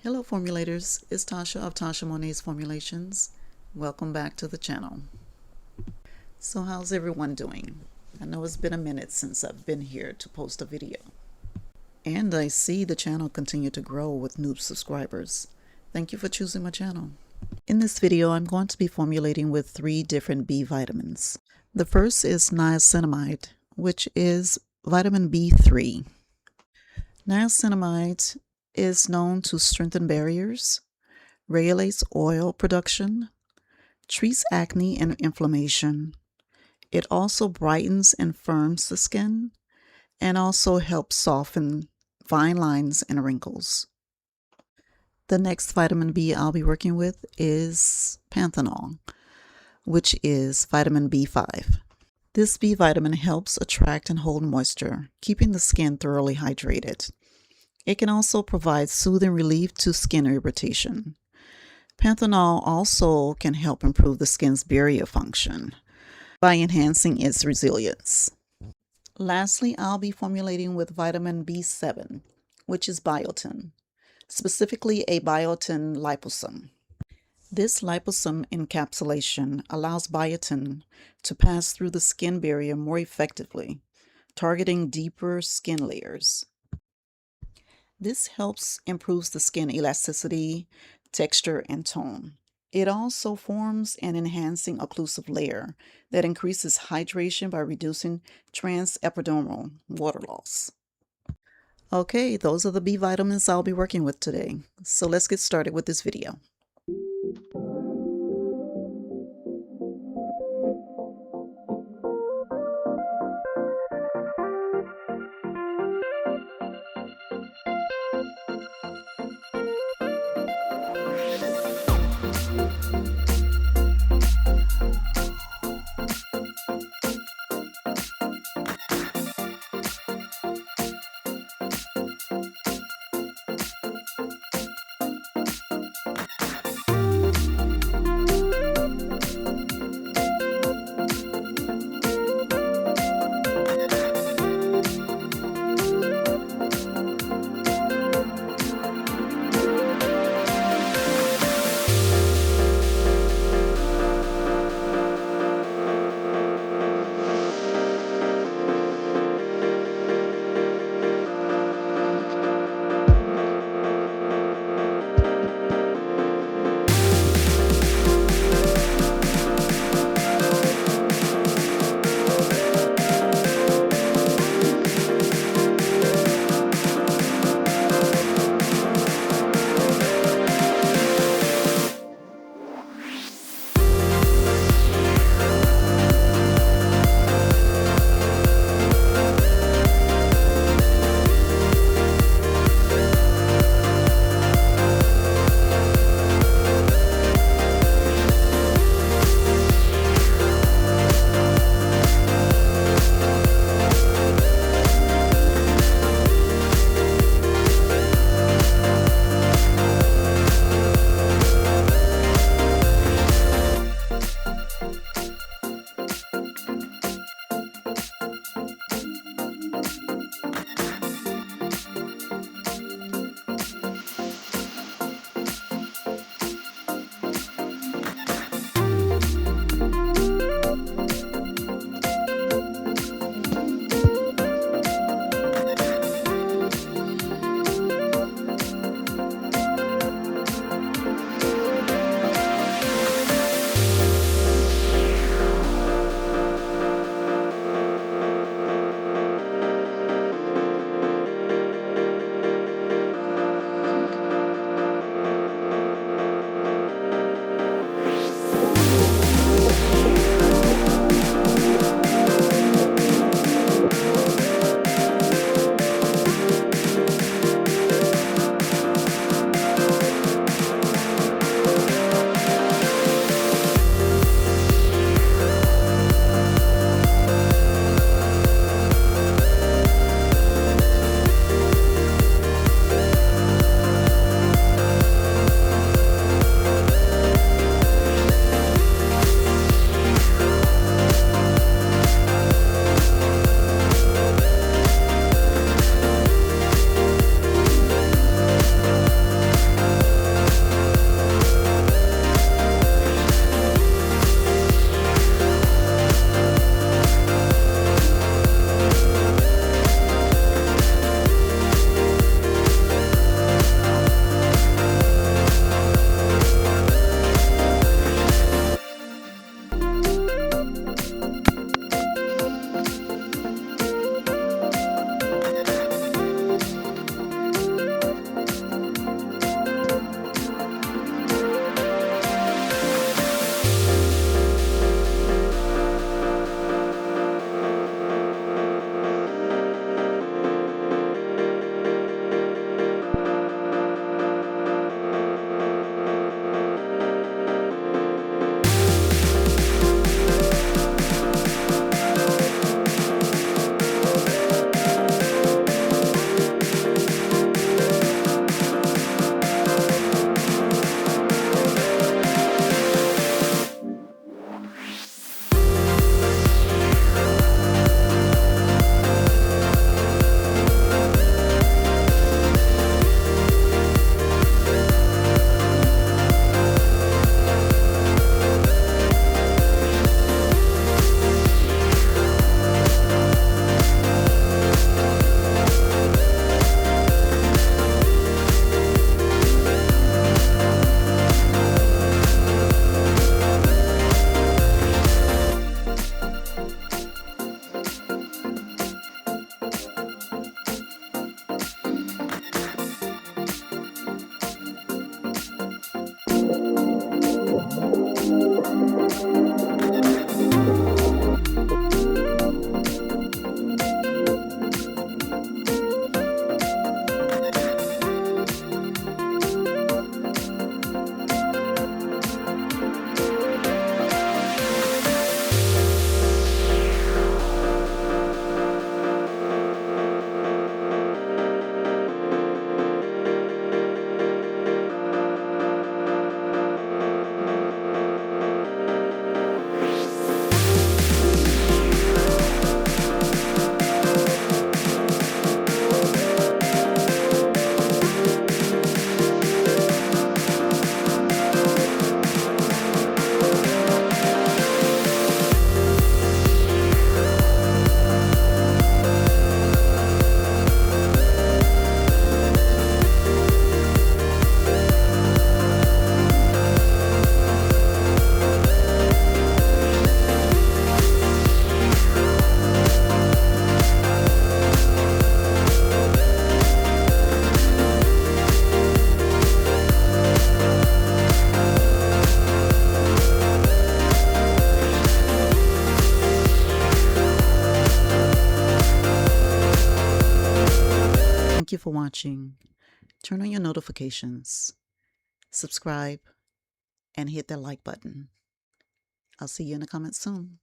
Hello formulators, it's Tasha of Tasha Monet's Formulations. Welcome back to the channel. So how's everyone doing? I know it's been a minute since I've been here to post a video. And I see the channel continue to grow with new subscribers. Thank you for choosing my channel. In this video, I'm going to be formulating with 3 different B vitamins. The first is niacinamide, which is vitamin B3. Niacinamide is known to strengthen barriers, regulates oil production, treats acne and inflammation. It also brightens and firms the skin and also helps soften fine lines and wrinkles. The next vitamin B I'll be working with is panthenol, which is vitamin B5. This B vitamin helps attract and hold moisture, keeping the skin thoroughly hydrated. It can also provide soothing relief to skin irritation. Panthenol also can help improve the skin's barrier function by enhancing its resilience. Lastly, I'll be formulating with vitamin B7, which is biotin, specifically a biotin liposome. This liposome encapsulation allows biotin to pass through the skin barrier more effectively, targeting deeper skin layers. This helps improve the skin elasticity, texture, and tone. It also forms an enhancing occlusive layer that increases hydration by reducing transepidermal water loss. Okay, those are the B vitamins I'll be working with today. So let's get started with this video. Thank you for watching. Turn on your notifications, subscribe, and hit that like button. I'll see you in the comments soon.